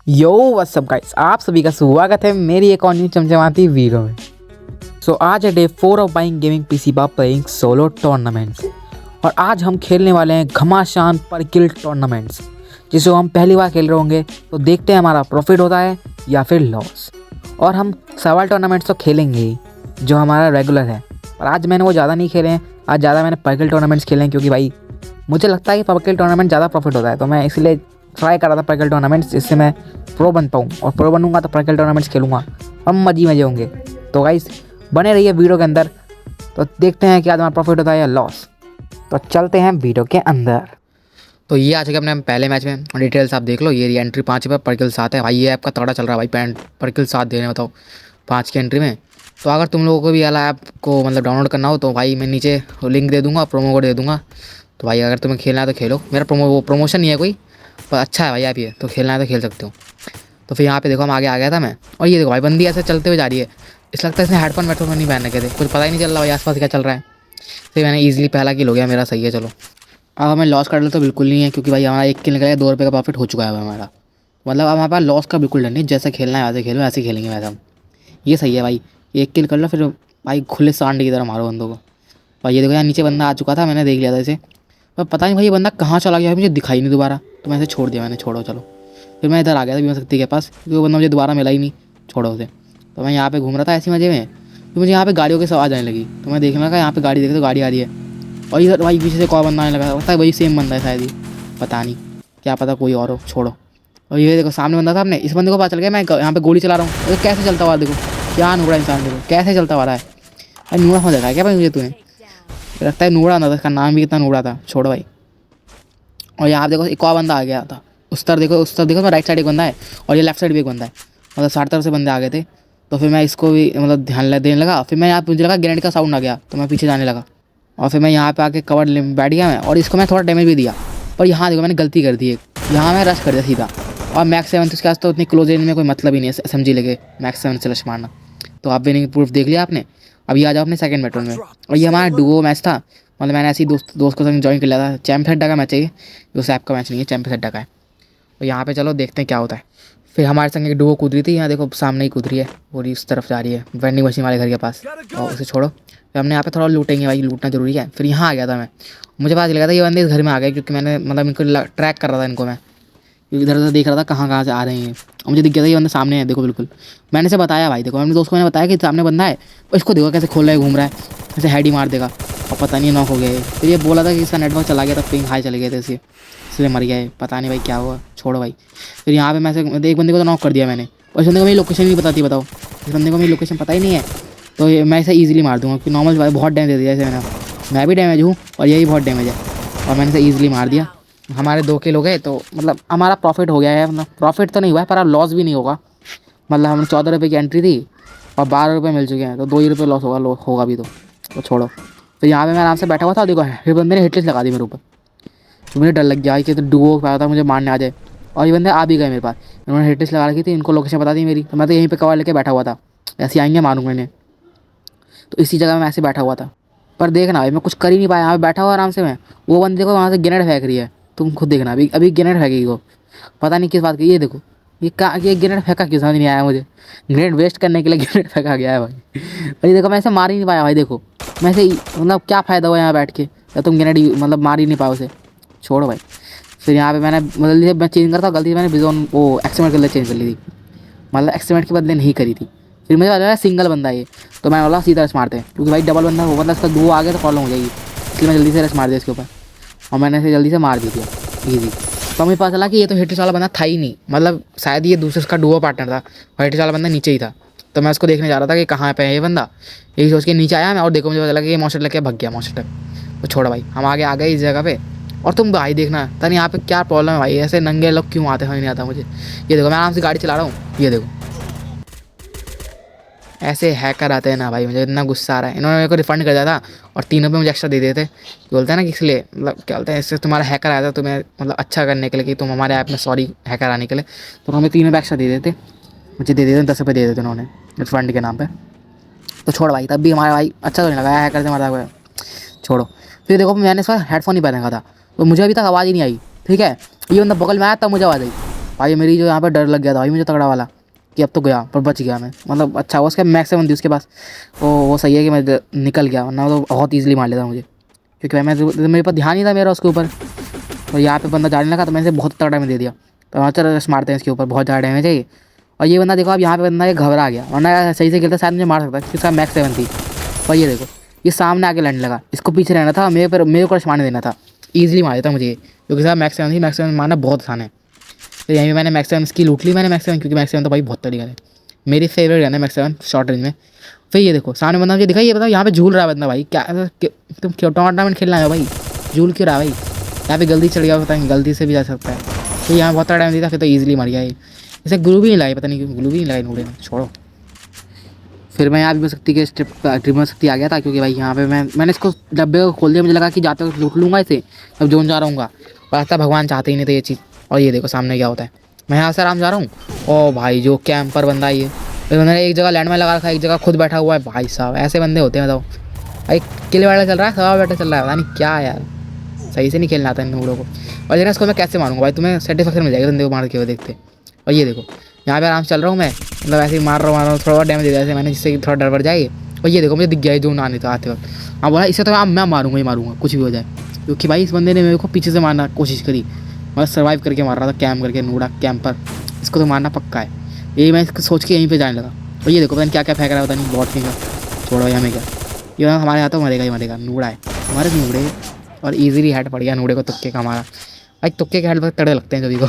Yo what's up guys, आप सभी का स्वागत है मेरी एक और न्यू चमचमाती वीडियो में। आज है day 4 of buying gaming PC by playing solo tournaments. और आज हम खेलने वाले हैं घमासान पर किल टूर्नामेंट्स, जिसे हम पहली बार खेल रहे होंगे। तो देखते हैं हमारा प्रॉफिट होता है या फिर लॉस। और हम सवाल टूर्नामेंट्स तो खेलेंगे ही, जो हमारा रेगुलर है। पर आज मैंने वो ज़्यादा नहीं खेले हैं, आज ज़्यादा मैंने पर किल टूर्नामेंट्स खेले हैं, क्योंकि भाई मुझे लगता है कि पर किल टूर्नामेंट ज़्यादा प्रॉफिट होता है। तो मैं इसलिए ट्राई कर रहा था पर किल टूर्नामेंट्स, जिससे मैं प्रो बन पाऊँ। और प्रो बनूंगा तो पर किल टूर्नामेंट्स खेलूँगा और मजे होंगे। तो गाइस बने रहिए वीडियो के अंदर, तो देखते हैं कि आज हमारा प्रॉफिट होता है या लॉस। तो चलते हैं वीडियो के अंदर। तो ये आ चुके अपने पहले मैच में, डिटेल्स आप देख लो। ये एंट्री 5 पे पर किल 7 है भाई। ये ऐप का तगड़ा चल रहा है भाई, पर किल 7 दे रहे हैं, बताओ 5 की एंट्री में। तो अगर तुम लोगों को भी वाला ऐप को मतलब डाउनलोड करना हो तो भाई मैं नीचे लिंक दे दूँगा, प्रोमो कोड दे दूँगा। तो भाई अगर तुम्हें खेलना है तो खेलो। मेरा प्रमोशन नहीं है कोई, पर अच्छा है भाई ऐप ये, तो खेलना है तो खेल सकते हो। तो फिर यहाँ पे देखो हम आगे आ गया था मैं, और ये देखो भाई बंदी ऐसे चलते हुए जा रही है। इस लगता है इसने हेडफोन वेडफोन नहीं पहन रखे थे, कुछ पता ही नहीं चल रहा भाई आसपास क्या चल रहा है। फिर मैंने ईजिली पहला किल हो गया मेरा, सही है। चलो अब हमें लॉस कर तो बिल्कुल नहीं है, क्योंकि भाई हमारा 1 किल निकला है, 2 रुपये का प्रॉफिट हो चुका है हमारा। मतलब अब हमारे पास लॉस का बिल्कुल डर नहीं, जैसे खेलना है वैसे खेलो, ऐसे खेलेंगे वैसे हम। ये सही है भाई, 1 किल कर लो, फिर भाई खुले सांड की तरह मारो बंदों को। भाई ये देखो यहाँ नीचे बंदा आ चुका था, मैंने देख लिया था इसे, पर पता नहीं भाई ये बंदा कहाँ चला गया, मुझे दिखाई नहीं दोबारा। तो मैं इसे छोड़ दिया, मैंने छोड़ो चलो। फिर मैं इधर आ गया था बीमा शक्ति के पास, क्योंकि वो बंदा मुझे दोबारा मिला ही नहीं, छोड़ो उसे। तो मैं यहाँ पे घूम रहा था ऐसी मजे में, तो मुझे यहाँ पे गाड़ियों की आवाज़ आने लगी। तो मैं देखने लगा यहाँ पे गाड़ी देखे तो गाड़ी आ रही है, और इधर भाई पीछे से कौन बंदा आने लगा, लगता है वही सेम बंदा है शायद ही, पता नहीं, क्या पता कोई और हो, छोड़ो। और ये देखो सामने बंदा था, अपने इस बंदे को पता चल गया मैं यहाँ पे गोली चला रहा हूँ। तो कैसे चलता हुआ देखो, क्या नूड़ा इंसान, देखो कैसे चलता हुआ रहा है भाई। नूड़ा हो देखा है क्या भाई मुझे तुम्हें? लगता है नूड़ा ना था, इसका नाम भी कितना नूड़ा था, छोड़ो भाई। और यहाँ देखो एक और बंदा आ गया था, उस तरफ देखो तो राइट साइड एक बंदा है, और ये लेफ्ट साइड भी एक बंदा है, मतलब 60 तरफ से बंदे आ गए थे। तो फिर मैं इसको भी मतलब ध्यान देने लगा। फिर मैं यहाँ मुझे लगा ग्रेनेड का साउंड आ गया, तो मैं पीछे जाने लगा। और फिर मैं यहाँ पे आके कवर बैठ गया मैं, और इसको मैं थोड़ा डैमेज भी दिया। पर यहाँ देखो मैंने गलती कर दी एक, यहाँ मैं रश कर दिया सीधा। और मैक्स 7 तो इसके पास तो उतनी क्लोज रेंज में कोई मतलब ही नहीं है समझी लगे मैक्स 7 से रश मारना। तो आप विनिंग प्रूफ देख लिया आपने। अब ये आ जाओ अपने सेकंड बैटल में, और ये हमारा डुओ मैच था। मतलब मैंने ऐसे ही दोस्त को संग ज्वाइन कर लिया था। चैंपियन अड्डा का मैच है ये, उस ऐप का मैच नहीं है, चैंपियन अड्डा का है। तो यहाँ पे चलो देखते हैं क्या होता है। फिर हमारे संग एक डुओ कूद रही थी, यहाँ देखो सामने ही कूद रही है, पूरी उस तरफ जा रही है वेंडिंग मशीन वाले घर के पास, और उसे छोड़ो। फिर हमने यहाँ पे थोड़ा लूटेंगे भाई, लूटना जरूरी है। फिर यहाँ आ गया था मैं, मुझे पता चल गया था ये बंदे इस घर में आ गए, क्योंकि मैंने मतलब इनको ट्रैक कर रहा था इनको मैं, इधर उधर देख रहा था कहाँ से आ रहे हैं। और मुझे दिख गया था ये बंदा सामने है, देखो बिल्कुल। मैंने से बताया भाई, देखो अपने दोस्त को मैंने बताया कि सामने बंदा है, और इसको देखो कैसे खोल रहा है, घूम रहा है, ऐसे हेड ही मार देगा। और पता नहीं नॉक हो गया है। फिर ये बोला था कि इसका नेटवर्क चला गया था, पिंग हाई चले गए थे इसे, इसलिए मर गया है, पता नहीं भाई क्या हुआ, छोड़ो भाई। फिर यहाँ पे मैं एक बंदे को तो नॉक कर दिया मैंने, और इस बंदे को मेरी लोकेशन नहीं बताती, बताओ इस बंदे को मेरी लोकेशन पता ही नहीं है। तो मैं इसे ईजिली मार दूँगा, क्योंकि नॉर्मल भाई बहुत डैमेज दे दिया ऐसे मैं भी डैमेज हूँ, और यही बहुत डैमेज है, और मैंने इसे ईजिली मार दिया। हमारे 2 किल हो गए, तो मतलब हमारा प्रॉफिट हो गया है। मतलब प्रॉफिट तो नहीं हुआ है, पर अब लॉस भी नहीं होगा। मतलब हमने 14 रुपये की एंट्री थी और 12 रुपये मिल चुके हैं, तो 2 ही रुपये लॉस होगा भी। तो छोड़ो। तो यहाँ पे मैं आराम से बैठा हुआ था, देखो फिर बंदे ने हिटलिस्ट लगा दी मेरे ऊपर। तो मुझे डर लग गया कि तो डुओ पाया था मुझे मारने आ जाए, और ये बंदे आ भी गए मेरे पास। इन्होंने हिटलिस्ट लगा रखी थी, इनको लोकेशन बता दी मेरी, तो मैं तो यहीं पर कवर लेके बैठा हुआ था, ऐसे आएंगे मारूंगा इन्हें। तो इसी जगह मैं ऐसे बैठा हुआ था। पर देखना भाई मैं कुछ कर ही नहीं पाया, यहाँ पे बैठा हुआ आराम से मैं। वो बंदे देखो वहाँ से ग्रेनेड फेंक रही है, तुम खुद देखना, अभी ग्रेनेड फेंकेगी वो, पता नहीं किस बात की। ये देखो ये ग्रेनेड फेंका क्यों, समझ नहीं आया मुझे। ग्रेनेड वेस्ट करने के लिए ग्रेनेड फेंका गया है भाई। भाई देखो मैं ऐसे मार ही नहीं पाया भाई, देखो मैं ऐसे मतलब क्या फ़ायदा हुआ यहाँ बैठ के, या तुम ग्रेनेड मतलब मार ही नहीं पाओ उसे, छोड़ो भाई। फिर यहाँ पे मैंने मतलब मैं चेंज करता हूँ, गलती से मैंने बिजोन वो एक्सपेरिमेंट कलर चेंज कर ली थी, मतलब एक्सपेरिमेंट के बदले नहीं करी थी। फिर मुझे लगा सिंगल बंदा है ये, तो मैं बोला सीधा रश मारते हैं, क्योंकि भाई डबल बंदा हो, मतलब इसका 2 आ गया तो प्रॉब्लम हो जाएगी, इसलिए मैं जल्दी से रश मार दिया इसके ऊपर, और मैंने इसे जल्दी से मार भी दिया ईजी। तो मुझे पता चला कि ये तो हिटलिस्ट वाला बंदा था ही नहीं, मतलब शायद ये दूसरे उसका डुओ पार्टनर था, और हिटलिस्ट वाला बंदा नीचे ही था। तो मैं उसको देखने जा रहा था कि कहाँ पे है ये बंदा, यही सोच के नीचे आया मैं, और देखो मुझे पता चला कि ये मॉन्स्टर लेके भाग गया मॉन्स्टर तक। तो छोड़ो भाई, हम आगे आ गए इस जगह पे। और तुम भाई देखना तनी यहाँ पे क्या प्रॉब्लम है भाई, ऐसे नंगे लोग क्यों आते हैं नहीं आता मुझे। ये देखो मैं आराम से गाड़ी चला रहा हूँ, ये देखो ऐसे हैकर आते हैं ना भाई, मुझे इतना गुस्सा आ रहा है। इन्होंने मेरे को रिफंड कर दिया था, और 3 रुपये मुझे एक्स्ट्रा दे देते। बोलते हैं ना कि इसलिए मतलब क्या बोलते हैं, इससे तुम्हारा हैकर आया था तुम्हें मतलब अच्छा करने के लिए, कि तुम हमारे ऐप में सॉरी हैकर आने के लिए, तो उन्होंने 3 रुपये एक्स्ट्रा दे देते, मुझे दे देते 10 रुपये दे देते उन्होंने रिफंड के नाम पर। तो छोड़ भाई, तब भी हमारा भाई अच्छा तो नहीं लगा हैकर से मारा हुआ, छोड़ो। फिर देखो मैंने इस बार हेडफोन नहीं पहना था, तो मुझे अभी तक आवाज़ ही नहीं आई, ठीक है। ये बंदा बगल में आया तब मुझे आवाज़ आई, भाई मेरी जो यहाँ पर डर लग गया था भाई मुझे तगड़ा वाला कि अब तो गया, पर बच गया मैं। मतलब अच्छा हुआ उसका मैक्स 7 थी उसके पास, वो सही है कि मैं निकल गया, वरना तो बहुत ईजिली मार लेता मुझे, क्योंकि मेरे पास ध्यान नहीं था मेरा उसके ऊपर। और यहाँ पे बंदा जाने लगा तो मैंने बहुत तगड़ा डैमेज दे दिया। तो वहाँ चल रश मारते हैं इसके ऊपर, बहुत ज़्यादा डैमेज है ये। और ये बंदा देखो अब यहाँ पे बंदा ये घबरा गया, वरना सही से खेलता शायद मुझे मार सकता, इसका मैक्स 7 थी। और ये देखो ये सामने आके लड़ने लगा, इसको पीछे रहना था, मेरे को रश मारने देना था, ईजिली मार देता मुझे, क्योंकि साहब मैक्स 7 थी, मैक्स 7 मारना बहुत आसान है। तो यहीं पे मैंने मैक्स 7 की लूट ली मैंने मैक्स 7, क्योंकि मैक्स 7 तो भाई बहुत तरीका है, मेरी फेवरेट गन है मैक्स 7 शॉर्ट रेंज में। फिर ये देखो सामने बंदा मुझे दिखाई, ये बताओ यहाँ पे झूल रहा है बंदा भाई, क्या तुम क्यों टूर्नामेंट खेलना है भाई, झूल क्यों रहा है भाई। यहाँ पे गलती चढ़ गया, पता नहीं गलती से भी जा सकता है। तो यहाँ बहुत टाइम दिया, फिर तो ईजिली मर गया ये। इसे ग्लू भी नहीं लगाई, पता नहीं क्यों ग्लू भी नहीं लगाई नूडे में, छोड़ो। फिर मैं यहाँ भी शक्ति के ट्रिमर शक्ति आ गया था, क्योंकि भाई यहाँ पे मैंने इसको डब्बे को खोल दिया, मुझे लगा कि जाते वक्त लूट लूँगा इसे, अब जोन जा रहूँगा, पर भगवान चाहते ही नहीं थे ये चीज़। और ये देखो सामने क्या होता है, मैं यहाँ से आराम जा रहा हूँ, ओ भाई जो कैंपर बंदा ये, मैंने एक जगह लैंडमाइन लगा रखा है, एक जगह खुद बैठा हुआ है। भाई साहब ऐसे बंदे होते हैं, बताओ भाई किले वाला चल रहा है, सवा बैठा चल रहा है, पता नहीं क्या यार, सही से नहीं खेलना आता इन लोगों को। और देखना इसको मैं कैसे मारूंगा भाई, तुम्हें सेटिस्फेक्शन मिल जाएगा बंदे को मार के हुए देखते। और ये देखो यहाँ पे आराम से चल रहा हूँ मैं, मतलब ऐसे ही मार रहा हूँ, थोड़ा और डैमेज दे दिया ऐसे मैंने, जिससे थोड़ा डर बढ़ जाए। और ये देखो मुझे दिख गया जो आने तो आते वक्त, हाँ बोला इसे तो मैं मारूंगा ही मारूंगा कुछ भी हो जाए, क्योंकि भाई इस बंदे ने मेरे को पीछे से मारना कोशिश करी, मतलब सर्वाइव करके मार रहा था कैम करके, नूडा कैंपर, इसको तो मारना पक्का है। यही मैं इसको सोच के यहीं पे जाने लगा। और ये देखो पता नहीं क्या क्या फेंक रहा है, पता नहीं बॉट फेंका, छोड़ो हमें क्या, ये हमारे यहाँ तो मरेगा ही मरेगा, नूडा है हमारे नूडे। और ईजिली हेड पड़ गया नूडे को, तुक्के का मारा भाई, तुक्के के हेड पर तड़े लगते हैं सभी को।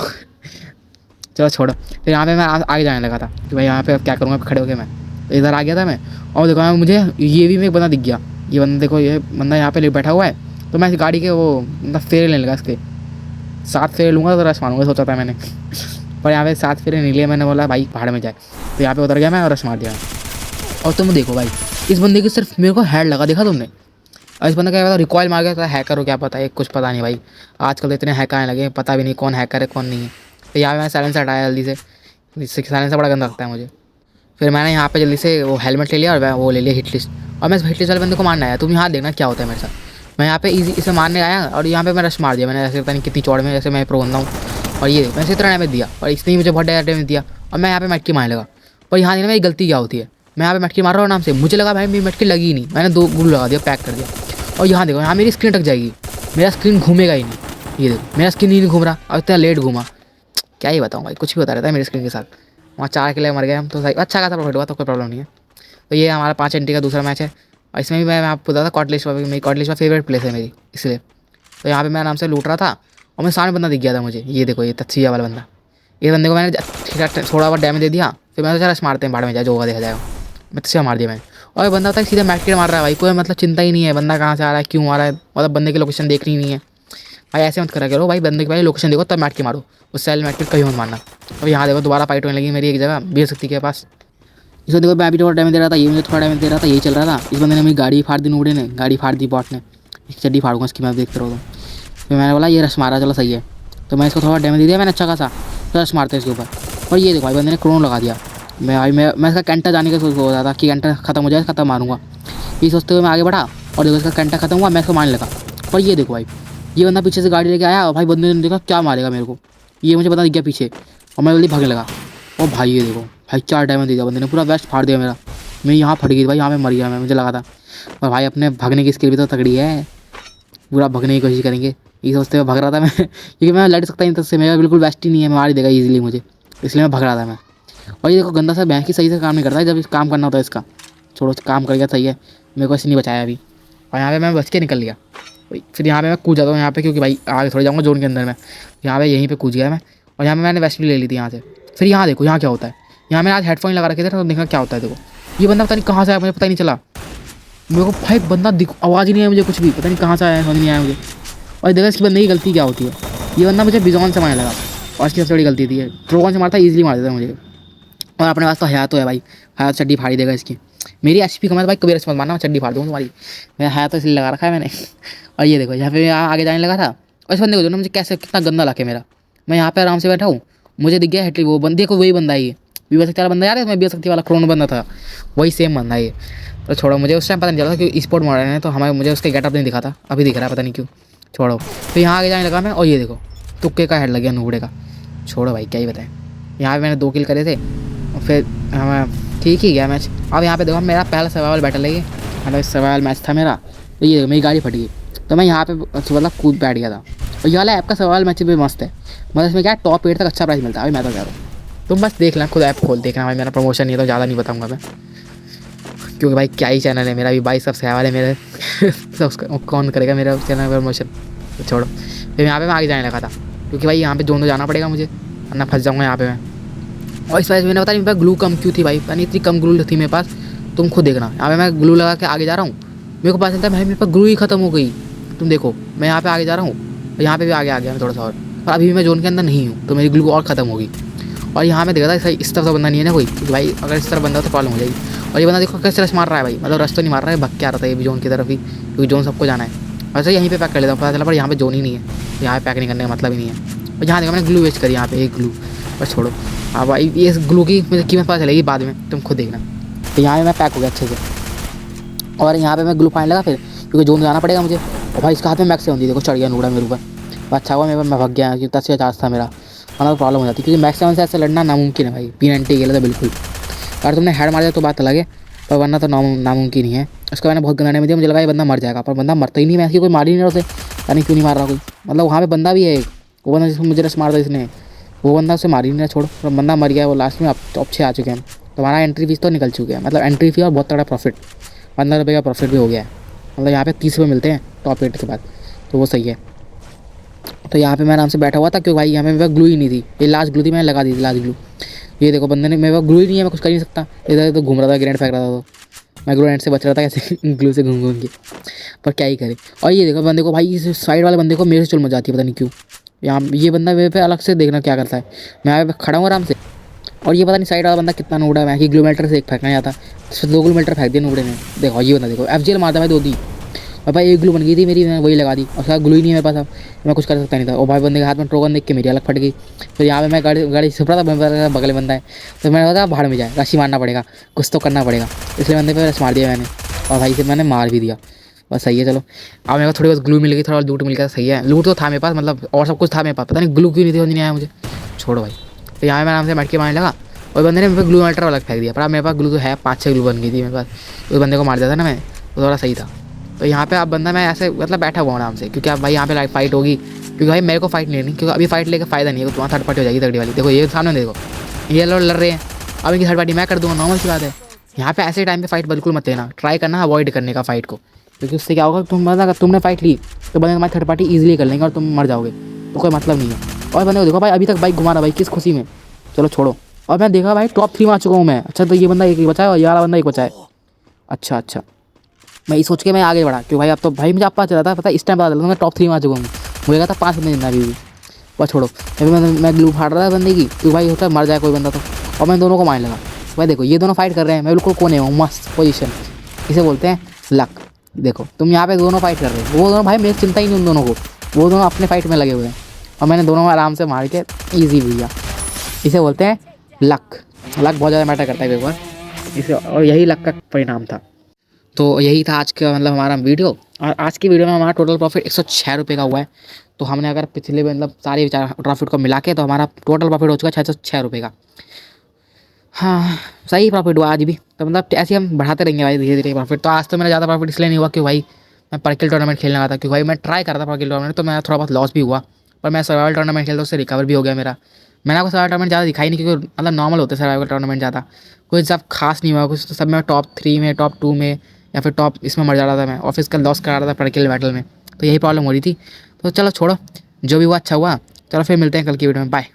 चलो छोड़ो। फिर यहाँ पे मैं आगे जाने लगा था कि भाई यहाँ पे क्या करूँगा, खड़े होकर मैं तो इधर आ गया था मैं। और देखो मुझे ये भी एक बंदा दिख गया, ये बंदा देखो, ये बंदा यहाँ पे बैठा हुआ है, तो मैं इस गाड़ी के वो मतलब फेरे लेने लगा, इसके 7 फेरे लूँगा तो रश मारूंगा सोचा था मैंने। पर यहाँ पे 7 फेरे नहीं लिए, मैंने बोला भाई पहाड़ में जाए, तो यहाँ पे उतर गया मैं और रश मार दिया। और तुम देखो भाई इस बंदे की सिर्फ मेरे को हेड लगा, देखा तुमने, और इस बंदे क्या पता रिकॉइल मार गया था, हैकर हो क्या पता है, कुछ पता नहीं भाई, आजकल तो इतने हैकर आने लगे, पता भी नहीं कौन हैकर है कौन नहीं है। तो यहाँ पे मैं साइलेंसर हटाया जल्दी से, जिससे साइलेंसर बड़ा गंदा लगता है मुझे। फिर मैंने यहाँ पे जल्दी से वो हेलमेट ले लिया और वो ले लिया हिट लिस्ट, और मैं इस हिट लिस्ट वाले बंदे को मारने आया। तुम यहाँ देखना क्या होता है मेरे साथ, मैं यहाँ पे इसे मारने आया और यहाँ पे मैं रश मार दिया मैंने, ऐसे पता नहीं कितनी चौड़ में, जैसे मैं प्रो बंदा हूँ। और ये मैंने इसी तरह डैमेज दिया, और इसने ही मुझे बहुत डैमेज दिया, और मैं यहाँ पे मटकी मारने लगा। पर यहाँ देखना मेरी गलती क्या होती है, मैं यहाँ पे मटकी मार रहा हूँ नाम से, मुझे लगा भाई मेरी मटकी लगी ही नहीं, मैंने 2 ग्लू लगा दिया, पैक कर दिया। और यहाँ देखो यहाँ मेरी स्क्रीन अटक जाएगी, मेरा स्क्रीन घूमेगा ही नहीं, ये देखो मेरा स्क्रीन ही नहीं घूम रहा, और इतना लेट घूमा, क्या ही बताऊँ भाई, कुछ भी होता रहता है मेरी स्क्रीन के साथ। वहाँ 4 किले मर गए हम, तो सही अच्छा खासा प्रॉफिट हुआ, तो कोई प्रॉब्लम नहीं है। तो ये हमारा 5 एंट्री का दूसरा मैच है, और इसमें भी मैं आपको बता था कॉटलिस्ट, मेरी कॉटलिस्ट में फेवरेट प्लेस है मेरी, इसलिए। तो यहाँ पे मैं आराम से लूट रहा था, और मैं सामने बंदा दिख गया था मुझे, ये देखो ये तत्सिया वाला बंदा, ये बंदे को मैंने थोड़ा बहुत डैमेज दे दिया। फिर मैं रश मारते हैं भाड़ में जाए, जो होगा देखा जाएगा, मैं तत्सिया मार दिया मैंने। और बंदा होता है सीधा मैटकेट मार रहा है भाई, कोई मतलब चिंता ही नहीं है बंदा कहाँ से आ रहा है, क्यों आ रहा है, मतलब बंदे की लोकेशन देखनी नहीं है भाई, ऐसे मत करा करो भाई, बंदे की भाई लोकेशन देखो तब मैटकेट मारो, उस सेल मैटकेट कहीं मत मारना। अब यहाँ देखो दोबारा फाइट होने लगी मेरी एक जगह बीर शक्ति के पास, इसको देखो मैं अभी थोड़ा डैमेज दे रहा था, ये मुझे थोड़ा डैमेज दे रहा था, यही चल रहा था। इस बंदे ने मेरी गाड़ी फाड़ दी, नूडे ने गाड़ी फाड़ दी, बॉट ने, इसकी चड्डी फाड़ूंगा इसकी, मैं देखते रहो। तो फिर मैंने बोला ये रश मारा, चलो सही है, तो मैं इसको थोड़ा डैमेज दे दिया मैंने अच्छा खासा, तो रश मारते हैं इसके ऊपर। और ये देखो भाई बंदे ने क्रोन लगा दिया, मैं इसका कैंटर जाने का सोच रहा था कि कैंटर खत्म हो जाए, खत्म मारूंगा, ये सोचते हुए मैं आगे बढ़ा, और देखो इसका कैंटर खत्म हुआ, मैं इसको मारने लगा। पर ये देखो भाई ये बंदा पीछे से गाड़ी लेके आया, और भाई बंदे ने देखा क्या मारेगा मेरे को, ये मुझे पता दिख गया पीछे, और मैं जल्दी भागने लगा। और भाई ये देखो भाई 4 डैमेज दे दिया बंदे ने, पूरा वेस्ट फाड़ दिया मेरा, मैं यहाँ फट गई भाई, यहाँ पे मर गया मैं, मुझे लगा था। और भाई अपने भागने की स्किल भी तो तगड़ी है, पूरा भागने की कोशिश करेंगे, ये सोचते हुए भाग रहा था मैं, क्योंकि मैं लड़ सकता नहीं था उससे, मेरा बिल्कुल वेस्ट ही नहीं है, मैं मार ही देगा ईजिली मुझे, इसलिए मैं भाग रहा था मैं। और ये देखो गंदा सा बैंक ही सही से काम नहीं करता है, जब काम करना होता है इसका, छोड़ो काम कर गया सही है, मेरे को ऐसे नहीं बचाया अभी। और यहाँ पे मैं बच के निकल गया, फिर यहाँ पे मैं कूद जाता हूँ यहाँ पे, क्योंकि भाई आगे थोड़ी जाऊँगा जोन के अंदर में, यहाँ पे यहीं पे कूद गया मैं, और यहाँ पे मैंने वेस्ट भी ले ली थी यहाँ से। फिर यहाँ देखो यहाँ क्या होता है, यहाँ मैंने आज हेडफोन लगा रखे थे, तो देखा क्या होता है। देखो ये बंदा पता नहीं कहाँ से आया, मुझे पता ही नहीं चला, मेरे को भाई बंदा आवाज़ ही नहीं आया मुझे, कुछ भी पता नहीं कहाँ से आया, समझ नहीं आया मुझे। और देखा इसकी बंदे की गलती क्या होती है, ये बंदा मुझे बिजॉन से मारने लगा, और इसकी सबसे बड़ी गलती थी, ट्रोगन से मारता ईजिली मार देता मुझे। और अपने पास तो हयात तो है भाई, हयात चड्डी फाड़ी देगा इसकी, मेरी एचपी कम है भाई, कभी रस मत मारना, मैं चड्डी फाड़ दूँगा तुम्हारी, मैं हयात तो इसलिए लगा रखा है मैंने। और ये देखो यहाँ पे आगे जाने लगा था, और इस बंदे को जो ना मुझे कैसे कितना गंदा लगे मेरा, मैं यहाँ पे आराम से बैठा हूँ, मुझे दिख गया हेटली, वो बंदे को वही बंदा है ये, बीवा शक्ति वाला बंदा यार है, मैं बीवा शक्ति वाला क्रोन बंदा था, वही सेम बंदा है ये। तो छोड़ो, मुझे उस टाइम पता नहीं चला था कि स्पोर्ट मोड रहे हैं, तो हमें मुझे उसके गेटअप नहीं दिखा था, अभी दिख रहा है पता नहीं क्यों, छोड़ो। फिर यहाँ आगे जाने लगा मैं, और ये देखो तुक्के का हेड लग गया नूबड़े का, छोड़ो भाई क्या ही बताएं। यहाँ पे मैंने 2 किल करे थे और फिर ठीक ही गया मैच। अब यहाँ पे देखो मेरा पहला सर्वाइवल बैटल है ये, मतलब सर्वाइवल मैच था मेरा। तो ये मेरी गाड़ी फट गई तो मैं यहाँ पे मतलब कूद बैठ गया था। और ये वाला ऐप का सर्वाइवल मैच भी मस्त है, मतलब इसमें क्या है टॉप 8 तक अच्छा प्राइस मिलता है। अभी मैं तो कह रहा हूँ तुम बस देख लेना, खुद ऐप खोल देखना भाई। मेरा प्रमोशन नहीं है तो ज़्यादा नहीं बताऊँगा मैं, क्योंकि भाई क्या ही चैनल है मेरा भी, 22 सब्सक्राइबर है मेरे तो कौन करेगा मेरा चैनल प्रमोशन। तो छोड़ो। फिर यहाँ पे मैं आगे जाने लगा था क्योंकि भाई यहाँ पे जोन तो जाना पड़ेगा मुझे, वरना फंस जाऊँगा यहाँ पे मैं। और इस वजह से मैंने पता नहीं मेरे पास ग्लू कम क्यों थी भाई, पता नहीं इतनी कम ग्लू थी मेरे पास। तुम खुद देखना यहाँ पे मैं ग्लू लगा के आगे जा रहा हूँ, मेरे को पता चलता है भाई मेरे पास ग्लू ही खत्म हो गई। तुम देखो मैं यहाँ पे आगे जा रहा हूँ और यहाँ पे भी आगे आ गया मैं थोड़ा सा और अभी भी मैं जोन के अंदर नहीं हूँ, तो मेरी ग्लू और ख़त्म होगी। और यहाँ पे देखा था इस तरफ तो बंदा नहीं है ना कोई, क्योंकि भाई अगर इस तरफ बंदा तो प्रॉब्लम हो जाएगी। और ये बंदा देखो कैसे रश मार रहा है भाई, मतलब रश तो नहीं मार रहा है, भग के आ रहा था ये भी जोन की तरफ ही, क्योंकि जोन सबको जाना है। वैसे यहीं पे पैक कर लेता हूँ, पता चला पर यहाँ पे जोन ही नहीं है, तो यहाँ पे पैक नहीं करने का मतलब ही नहीं है। और यहाँ देखो मैंने ग्लू वेस्ट करी यहाँ पे एक ग्लू, बस छोड़ो। हाँ भाई ये ग्लू की मुझे कीमत पता चलेगी बाद में, तुम खुद देखना। तो यहाँ पे मैं पैक हो गया अच्छे से और यहाँ पे मैं ग्लू पाने लगा फिर, क्योंकि जोन जाना पड़ेगा मुझे। और भाई इसका हाथ में मैक्स होती देखो, चढ़ गया नूड़ा मेरे ऊपर। अच्छा हुआ मैं भग गया क्योंकि 10 से 50 था मेरा, वरना तो प्रॉब्लम हो जाती, क्योंकि मैक्स 7 से ऐसे लड़ना नामुमकिन है भाई। P90 के लिए तो बिल्कुल, अगर तुमने हेड मार दिया तो बात अलग है, पर वरना तो नामुमकिन ही है। उसका मैंने बहुत गंदा डैमेज दिया, मुझे लगा ये बंदा मर जाएगा, पर बंदा मरता ही नहीं। मैं ऐसी कोई मार ही नहीं रहा उसे, यानी क्यों नहीं मार रहा कोई, मतलब वहाँ पे बंदा भी है एक, वो बंदा जिसको मुझे रश मार दिया इसने, वो बंदा उसे मार ही नहीं रहा। छोड़ो, तो बंदा मर गया वो लास्ट में। अब टॉप 6 आ चुके हैं, तो हमारा एंट्री फीस तो निकल चुके हैं, मतलब एंट्री फी और बहुत तगड़ा प्रॉफिट, 15 रुपये का प्रॉफिट भी हो गया है। मतलब यहाँ पे 30 रुपये मिलते हैं टॉप 8 के बाद, तो वो सही है। तो यहाँ पे मैं आराम से बैठा हुआ था, क्योंकि भाई यहाँ पे मेरे पास ग्लू ही नहीं थी, ये लास्ट ग्लू थी, मैंने लगा दी थी लास्ट ग्लू। ये देखो बंदे ने, मेरे पास ग्लू ही नहीं है, मैं कुछ कर नहीं सकता। इधर तो घूम रहा था, ग्रेनेड फेंक रहा था, तो मैं ग्लू से बच रहा था कैसे ग्लू से घूम घूम के, पर क्या ही करे। और ये देखो बंदे को भाई, इस साइड वाले बंदे को मेरे से चुल मच जाती है, पता नहीं क्यों। यहाँ ये बंदा मेरे पे अलग से देखना क्या करता है, मैं यहाँ पे खड़ा हूँ आराम से, और ये पता नहीं साइड वाला बंदा कितना नूड़ा है। मैं कि ग्लूमीटर से एक फेंकना जाता, 2 ग्लूमीटर फेंक दिया नूड़े ने। देखो ये बंदा देखो FGL मारता मैं 2 दी, और भाई एक ग्लू बन गई थी मेरी, मैंने वही लगा दी, और उसका ग्लू ही नहीं है मेरे पास, अब मैं कुछ कर सकता नहीं था। और भाई बंदे के हाथ में ट्रोगन देख के मेरी अलग फट गई। तो यहाँ पे मैं गाड़ी छिप रहा था, बगल में बंदा है, तो मैंने कहा भाड़ में जाए, रशी मारना पड़ेगा, कुछ तो करना पड़ेगा, इसलिए बंदे पे रश मार दिया मैंने, और भाई से मैंने मार भी दिया। बस सही है, चलो अब मेरे को थोड़ी बहुत ग्लू मिल गई, थोड़ा लूट मिल गया, सही है। लूट तो था मेरे पास, मतलब और सब कुछ था मेरे पास, पता नहीं ग्लू क्यों नहीं थी, समझ नहीं आया मुझे। छोड़ो भाई। तो यहाँ मैं आराम से मटके मारने लगा, और बंदे ने मेरे पे ग्लू मेटर अलग फेंक दिया, पर अब मेरे पास ग्लू तो है, 5-6 ग्लू बन गई थी मेरे पास। उस बंदे को मार दिया था ना मैं, तो थोड़ा सही था। तो यहाँ पे अब बंदा मैं ऐसे मतलब बैठा हुआ आराम से, क्योंकि अब भाई यहाँ पे फाइट होगी, क्योंकि भाई मेरे को फाइट नहीं लेनी, क्योंकि अभी फाइट लेकर फ़ायदा नहीं है, तो तुम्हारा थर्ड पार्टी हो जाएगी तगड़ी वाली। देखो ये सामने देखो, ये लोग लड़ रहे हैं, अब इनकी थर्ड पार्टी मैं कर दूँगा, नॉर्मल सी बात है। यहाँ पे ऐसे टाइम पे फाइट बिल्कुल मत लेना, ट्राई करना अवॉइड करने का फाइट को, क्योंकि उससे क्या होगा, तुम मतलब अगर तुमने फाइट ली तो बंदे तुम्हारी थर्ड पार्टी ईजिली कर लेंगे और तुम मर जाओगे, तो कोई मतलब नहीं है। और बंदे को देखो भाई अभी तक बाइक घुमा रहा भाई, किस खुशी में। चलो छोड़ो। और मैं देखा भाई टॉप 3 में आ चुका हूँ मैं। अच्छा तो ये बंदा एक ही बचा है और ये वाला बंदा एक बचा है। अच्छा मैं ये सोच के मैं आगे बढ़ा, क्योंकि भाई अब तो भाई मुझे आप पता चला था, पता इस टाइम पता चला था मैं टॉप 3 में आ चुका हूँ। मुझे कहा था 5 बंदे जिंदा भी। बस छोड़ो, अभी मैं ग्लू फाड़ रहा था बंदे की, क्योंकि भाई होता है मर जाए कोई बंदा तो, और मैं दोनों को मारने लगा। भाई देखो ये दोनों फाइट कर रहे हैं, मैं बिल्कुल कोने हूँ, मस्त पोजीशन, इसे बोलते हैं लक। देखो तुम यहाँ पे दोनों फाइट कर रहे हो, वो दोनों भाई मेरी चिंता ही नहीं उन दोनों को, वो दोनों अपने फाइट में लगे हुए हैं, और मैंने दोनों में आराम से मार के ईजी भैया, इसे बोलते हैं लक। लक बहुत ज़्यादा मैटर करता है एक बार इसे, और यही लक का परिणाम था। तो यही था आज का मतलब हमारा वीडियो, और आज की वीडियो में हमारा टोटल प्रॉफिट 106 रुपये का हुआ है। तो हमने अगर पिछले मतलब सारे प्रॉफिट को मिला के, तो हमारा टोटल प्रॉफिट हो चुका है 606 रुपये का। हाँ सही प्रॉफिट हुआ आज भी, तो मतलब ऐसे हम बढ़ाते रहेंगे भाई धीरे धीरे प्रॉफिट। तो आज तो मेरा ज़्यादा प्रॉफिट इसलिए नहीं हुआ, क्योंकि भाई मैं परकिल टूर्नामेंट खेलने लगा था, क्योंकि भाई मैं ट्राई कर रहा था परकिल टूर्नामेंट, तो मेरा थोड़ा बहुत लॉस भी हुआ, पर मैं सर्वाइवल टूर्नामेंट खेलता उससे रिकवर भी हो गया मेरा। मैंने आपको सर्वाइवल टूर्नामेंट ज़्यादा दिखाई नहीं, क्योंकि मतलब नॉर्मल होते सर्वाइवल टूर्नामेंट ज़्यादा, कुछ सब खास नहीं हुआ, कुछ तो सब मैं टॉप 3 में, टॉप 2 में, या फिर टॉप इसमें मर जा रहा था मैं, ऑफिस का लॉस करा रहा था परकिल बैटल में, तो यही प्रॉब्लम हो रही थी। तो चलो छोड़ो, जो भी हुआ अच्छा हुआ। चलो फिर मिलते हैं कल की वीडियो में, बाय।